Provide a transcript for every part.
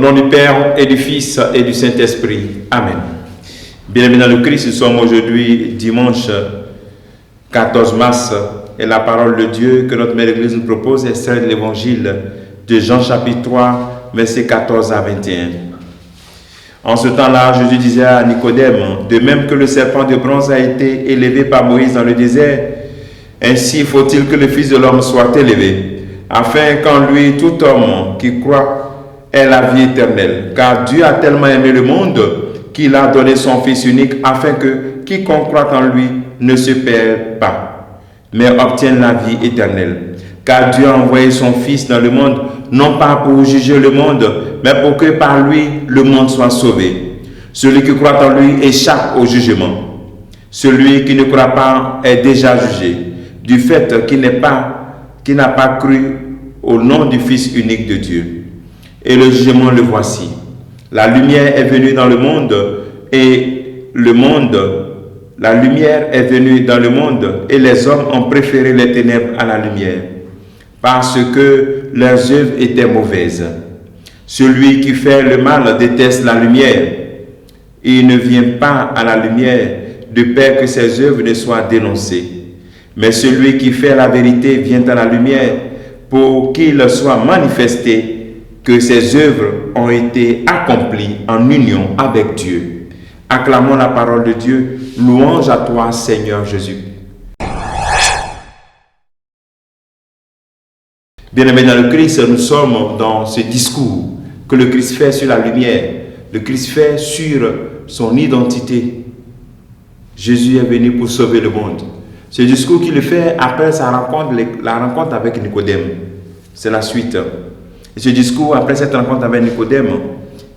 nom du Père et du Fils et du Saint-Esprit. Amen. Bien-aimés dans le Christ, nous sommes aujourd'hui dimanche 14 mars et la parole de Dieu que notre Mère Église nous propose est celle de l'Évangile de Jean chapitre 3, versets 14 à 21. En ce temps-là, Jésus disait à Nicodème, de même que le serpent de bronze a été élevé par Moïse dans le désert, ainsi faut-il que le Fils de l'homme soit élevé, afin qu'en lui tout homme qui croit ait la vie éternelle. Car Dieu a tellement aimé le monde qu'il a donné son Fils unique, afin que quiconque croit en lui ne se perd pas, mais obtienne la vie éternelle. Car Dieu a envoyé son Fils dans le monde, non pas pour juger le monde, mais pour que par lui le monde soit sauvé. Celui qui croit en lui échappe au jugement. Celui qui ne croit pas est déjà jugé, du fait qu'il n'a pas cru au nom du Fils unique de Dieu. Et le jugement le voici. La lumière est venue dans le monde, la lumière est venue dans le monde, et les hommes ont préféré les ténèbres à la lumière, parce que leurs œuvres étaient mauvaises. Celui qui fait le mal déteste la lumière. Il ne vient pas à la lumière de peur que ses œuvres ne soient dénoncées. Mais celui qui fait la vérité vient à la lumière pour qu'il soit manifesté que ses œuvres ont été accomplies en union avec Dieu. Acclamons la parole de Dieu. Louange à toi, Seigneur Jésus. Bien-aimés dans le Christ, nous sommes dans ce discours que le Christ fait sur la lumière. Le Christ fait sur son identité. Jésus est venu pour sauver le monde. Ce discours qu'il fait après la rencontre avec Nicodème. C'est la suite. Et ce discours, après cette rencontre avec Nicodème,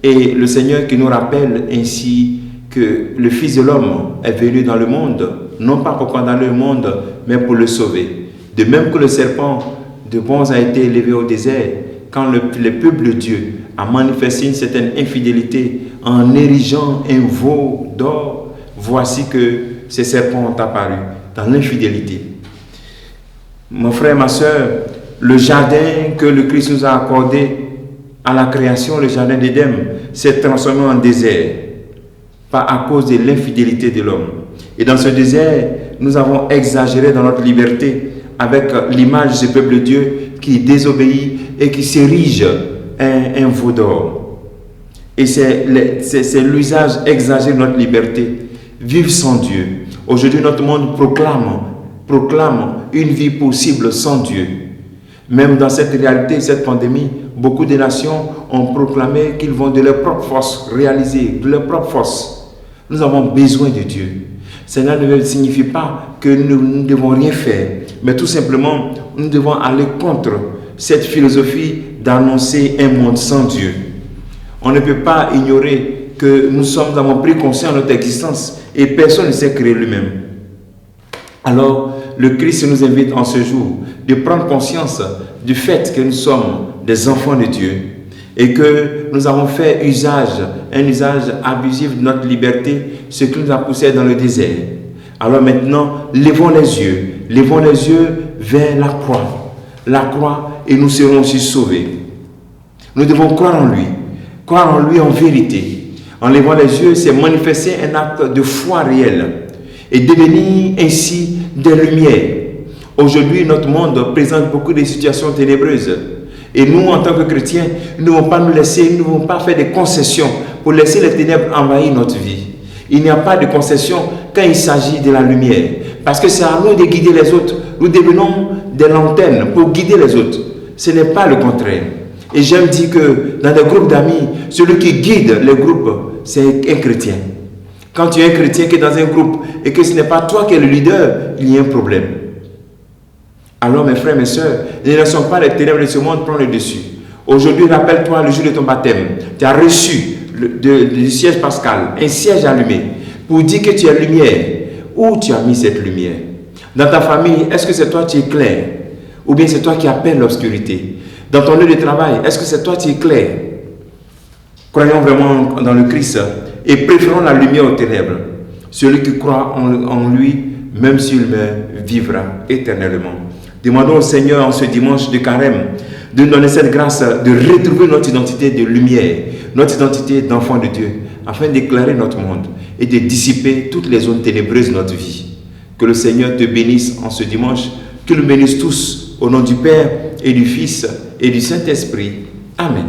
et le Seigneur qui nous rappelle ainsi que le Fils de l'homme est venu dans le monde, non pas pour condamner le monde, mais pour le sauver. De même que le serpent de bronze a été élevé au désert, quand le peuple de Dieu a manifesté une certaine infidélité en érigeant un veau d'or, voici que ces serpents ont apparu dans l'infidélité. Mon frère, ma soeur, le jardin que le Christ nous a accordé à la création, le jardin d'Éden, s'est transformé en désert, pas à cause de l'infidélité de l'homme. Et dans ce désert, nous avons exagéré dans notre liberté avec l'image de ce peuple de Dieu qui désobéit et qui s'érige un veau d'or. Et c'est l'usage exagéré de notre liberté. Vivre sans Dieu. Aujourd'hui, notre monde proclame une vie possible sans Dieu. Même dans cette réalité, cette pandémie, beaucoup de nations ont proclamé qu'ils vont de leur propre force réaliser, de leur propre force. Nous avons besoin de Dieu. Cela ne signifie pas que nous ne devons rien faire, mais tout simplement, nous devons aller contre cette philosophie d'annoncer un monde sans Dieu. On ne peut pas ignorer que nous avons pris conscience de notre existence et personne ne s'est créé lui-même. Alors, le Christ nous invite en ce jour de prendre conscience du fait que nous sommes des enfants de Dieu et que nous avons fait un usage abusif de notre liberté, ce qui nous a poussé dans le désert. Alors maintenant, levons les yeux vers la croix et nous serons aussi sauvés. Nous devons croire en lui en vérité. En levant les yeux, c'est manifester un acte de foi réel et devenir ainsi des lumières. Aujourd'hui, notre monde présente beaucoup de situations ténébreuses. Et nous, en tant que chrétiens, nous ne devons pas nous devons pas faire des concessions pour laisser les ténèbres envahir notre vie. Il n'y a pas de concession quand il s'agit de la lumière. Parce que c'est à nous de guider les autres. Nous devenons des lanternes pour guider les autres. Ce n'est pas le contraire. Et j'aime dire que dans des groupes d'amis, celui qui guide les groupes, c'est un chrétien. Quand tu es un chrétien qui est dans un groupe et que ce n'est pas toi qui es le leader, il y a un problème. Alors mes frères, mes soeurs, ne laissons pas les ténèbres de ce monde prendre le dessus. Aujourd'hui, rappelle-toi le jour de ton baptême. Tu as reçu du siège pascal, un siège allumé pour dire que tu es lumière. Où tu as mis cette lumière? Dans ta famille, est-ce que c'est toi qui éclaires? Ou bien c'est toi qui appelles l'obscurité? Dans ton lieu de travail, est-ce que c'est toi qui éclaires? Croyons vraiment dans le Christ et préférons la lumière aux ténèbres. Celui qui croit en lui, même s'il meurt, vivra éternellement. Demandons au Seigneur en ce dimanche de carême de nous donner cette grâce de retrouver notre identité de lumière, notre identité d'enfant de Dieu, afin d'éclairer notre monde et de dissiper toutes les zones ténébreuses de notre vie. Que le Seigneur te bénisse en ce dimanche, que nous bénisse tous au nom du Père et du Fils et du Saint-Esprit. Amen.